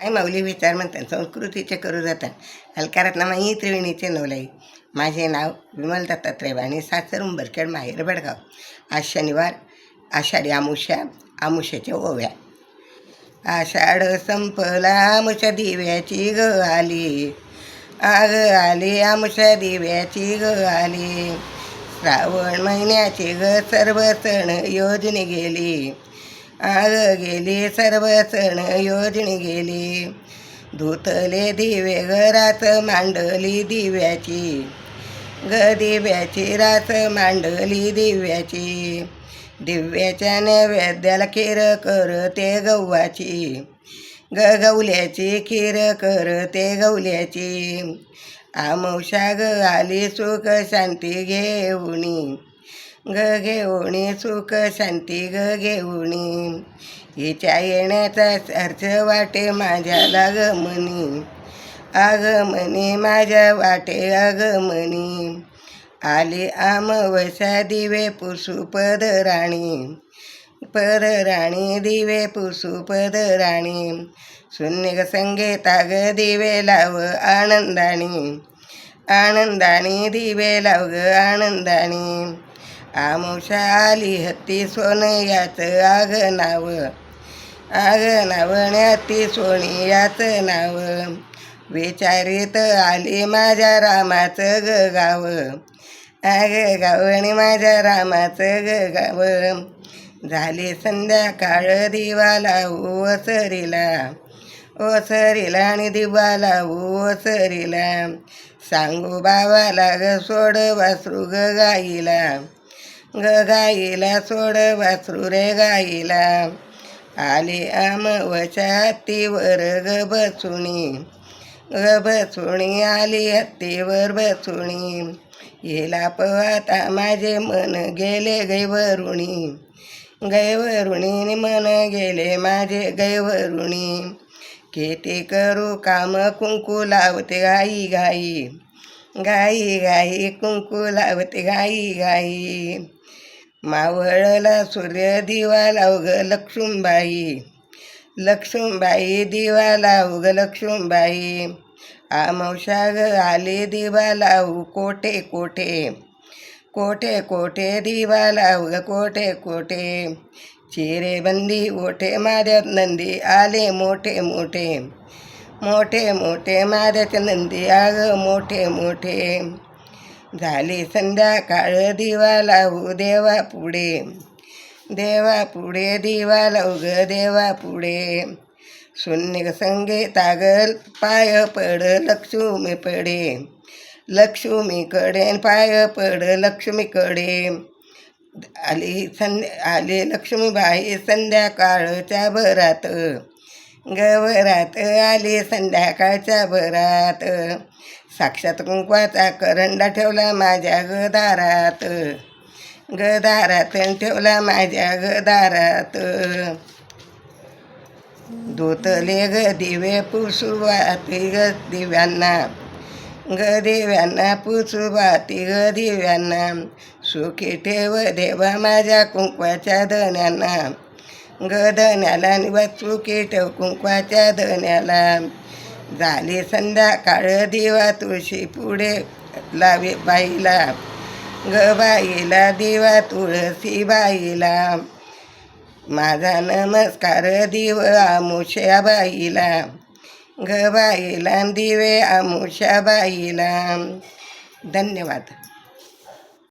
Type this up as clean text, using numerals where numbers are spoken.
आई माऊली विचार म्हणतात संस्कृतीचे करू जातात हलकारातला माई त्रिवेणीचे नवलाई. माझे नाव विमल दत्तात्रय आणि सासर उंबरखेड माहेर बेळगाव. आज शनिवार आषाढी आमुष्याच्या ओव्या. आषाढ संपला आमुष्या दिव्याची ग आली, आग आली आमुष्या दिव्याची ग आली. श्रावण महिन्याची ग सर्व सण योजनी गेली, आग गेली सर्व सण योजनी गेली. धुतले दिवे घरात मांडली दिव्याची, ग दिव्याची रात मांडली दिव्याची. दिव्याच्या नैवेद्याला खीर करते गव्हाची, ग गवल्याची खीर करते गवल्याची. आमोशा ग आली सुख शांती घेऊनी, ग घेऊनी सुख शांती ग घेऊनी. हिच्या येण्याचा अर्थ वाटे माझ्या लागमनी, आगमनी माझ्या वाटे आगमनी. आली आमवस्या दिवे पुसू पदराणी, पदराणी दिवे पुसू पदराणी. शून्य संगीता ग दिवे लाव आनंदानी, आनंदानी दिवे लाव ग आनंदानी. आमुषा आली हत्ती सोनयाचं आग नाव, आग नावण्याती सोनियाचं नाव. विचारित आली माझ्या रामाचं ग गाव, आग गावणी माझ्या रामाचं ग गाव. झाली संध्याकाळ दिवा लावू ओसरीला, ओसरीला आणि दिवा लावू ओसरीला. सांगू बाबाला ग सोड वासरू ग गाईला, ग गाईला सोड वासरू रे गाईला. आली आमवच्या हत्तीवर ग बसुणी, ग बसुणी आली हत्तीवर बसुणी. हिला पवाता माझे मन गेले गैवरुणी, गैवरुणी मन गेले माझे गैवरुणी. किती करू काम कुंकू लावते गाई गाई, गाई गाई कुंकू लावते गाई गाई. मावळला सूर्य दिवा लाव ग लक्ष्मीबाई, लक्ष्मीबाई दिवा लाव ग लक्ष्मीबाई. आमोशा ग आली दिवा लावू कोठे कोठे, कोठे कोठे दिवा लाव ग कोठे कोठे. चिरेबंदी ओठे माझ्यात नंदी आले मोठे मोठे, मोठे मोठे माझ्यात नंदी आग मोठे मोठे. झाली संध्याकाळ दिवा लावू देवा पुढे, देवा पुढे दिवा लावू ग देवा पुढे. शून्य संगीता ग पाय पड लक्ष्मी पडे, लक्ष्मीकडे पाय पड लक्ष्मीकडे. आली लक्ष्मीबाई संध्याकाळच्या भरात, गवरात आली संध्याकाळच्या भरात. साक्षात कुंकवाचा करंडा ठेवला माझ्या गदारात, गदारात ठेवला माझ्या गदारात. धुतले ग दिवे पुसू वाती ग दिव्यांना, ग दिव्यांना पुसू वाती ग दिव्यांना. सुखी ठेव देवा माझ्या कुंकवाच्या धन्यांना, ग धन्याला निवास सुखी ठेव कुंकवाच्या धन्याला. झाली संध्याकाळ दिवा तुळशी पुढे लावे बाईला, ग बाईला दिवा तुळशी बाईला. माझा नमस्कार दिव आमुष्या बाईला, ग बाईला दिवे आमुष्या बाईला. धन्यवाद.